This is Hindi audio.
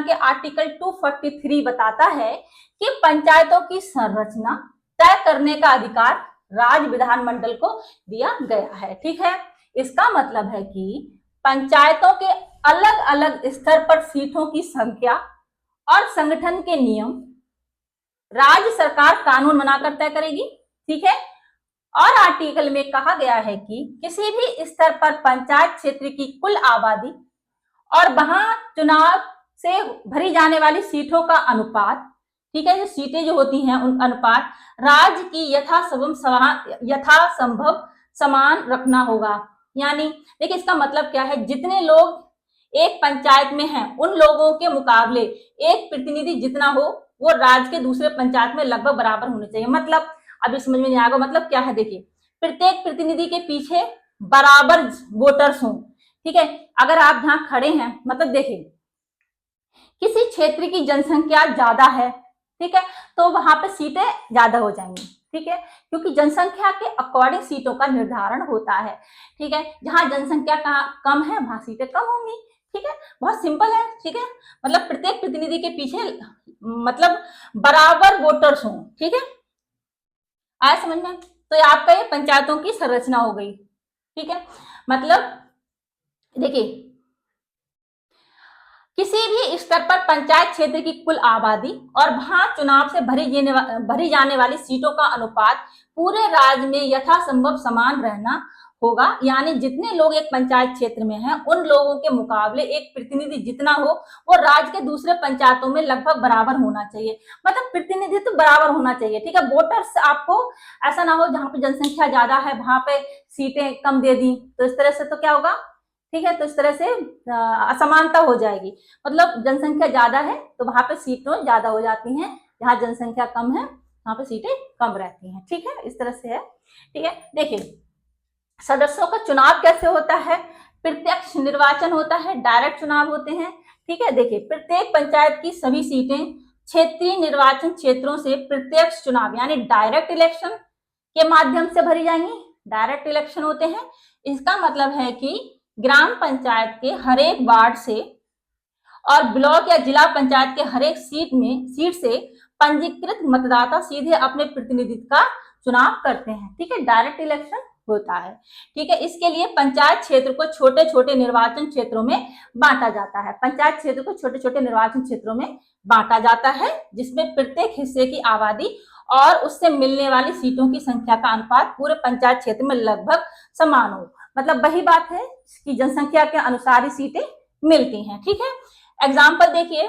के आर्टिकल 243 बताता है कि पंचायतों की संरचना तय करने का अधिकार राज्य विधानमंडल को दिया गया है। ठीक है, इसका मतलब है कि पंचायतों के अलग अलग स्तर पर सीटों की संख्या और संगठन के नियम राज्य सरकार कानून बनाकर तय करेगी। ठीक है, और आर्टिकल में कहा गया है कि किसी भी स्तर पर पंचायत क्षेत्र की कुल आबादी और वहां चुनाव से भरी जाने वाली सीटों का अनुपात, ठीक है, जो सीटें जो होती हैं उन अनुपात राज्य की यथासंभव समान रखना होगा। यानी देखिए इसका मतलब क्या है, जितने लोग एक पंचायत में हैं उन लोगों के मुकाबले एक प्रतिनिधि जितना हो वो राज्य के दूसरे पंचायत में लगभग बराबर होने चाहिए। मतलब अभी समझ में नहीं आएगा, मतलब क्या है, देखिए प्रत्येक प्रतिनिधि के पीछे बराबर वोटर्स हों। ठीक है, अगर आप जहां खड़े हैं, मतलब देखिए किसी क्षेत्र की जनसंख्या ज्यादा है, ठीक है, तो वहां पे सीटें ज्यादा हो जाएंगी। ठीक है, क्योंकि जनसंख्या के अकॉर्डिंग सीटों का निर्धारण होता है। ठीक है, जहां जनसंख्या कम है वहां सीटें कम होंगी। ठीक है, बहुत सिंपल है। ठीक है, मतलब प्रत्येक प्रतिनिधि के पीछे मतलब बराबर वोटर्स हों। ठीक है, आया समझ में? तो आपका ये पंचायतों की संरचना हो गई। ठीक है, मतलब देखिए किसी भी स्तर पर पंचायत क्षेत्र की कुल आबादी और वहां चुनाव से भरी जाने वाली सीटों का अनुपात पूरे राज्य में यथासंभव समान रहना होगा। यानी जितने लोग एक पंचायत क्षेत्र में हैं उन लोगों के मुकाबले एक प्रतिनिधि जितना हो वो राज्य के दूसरे पंचायतों में लगभग बराबर होना चाहिए। मतलब प्रतिनिधित्व तो बराबर होना चाहिए। ठीक है, वोटर्स आपको ऐसा ना हो जहां पे जनसंख्या ज्यादा है वहां पे सीटें कम दे दी, तो इस तरह से तो क्या होगा, ठीक है, तो इस तरह से असमानता हो जाएगी। मतलब जनसंख्या ज्यादा है तो वहां पे सीटें ज्यादा हो जाती हैं, जहां जनसंख्या कम है वहां पे सीटें कम रहती हैं। ठीक है, इस तरह से है। ठीक है, देखिए सदस्यों का चुनाव कैसे होता है, प्रत्यक्ष निर्वाचन होता है, डायरेक्ट चुनाव होते हैं। ठीक है, देखिए प्रत्येक पंचायत की सभी सीटें क्षेत्रीय निर्वाचन क्षेत्रों से प्रत्यक्ष चुनाव यानी डायरेक्ट इलेक्शन के माध्यम से भरी जाएंगी। डायरेक्ट इलेक्शन होते हैं, इसका मतलब है कि ग्राम पंचायत के हर एक वार्ड से और ब्लॉक या जिला पंचायत के हर एक सीट से पंजीकृत मतदाता सीधे अपने प्रतिनिधित्व का चुनाव करते हैं। ठीक है, डायरेक्ट इलेक्शन होता है। ठीक है, इसके लिए पंचायत क्षेत्र को छोटे छोटे निर्वाचन क्षेत्रों में बांटा जाता है। पंचायत क्षेत्र को छोटे छोटे निर्वाचन क्षेत्रों में बांटा जाता है जिसमें प्रत्येक हिस्से की आबादी और उससे मिलने वाली सीटों की संख्या का अनुपात पूरे पंचायत क्षेत्र में लगभग समान हो। मतलब वही बात है कि जनसंख्या के अनुसार ही सीटें मिलती हैं। ठीक है, एग्जाम्पल देखिए,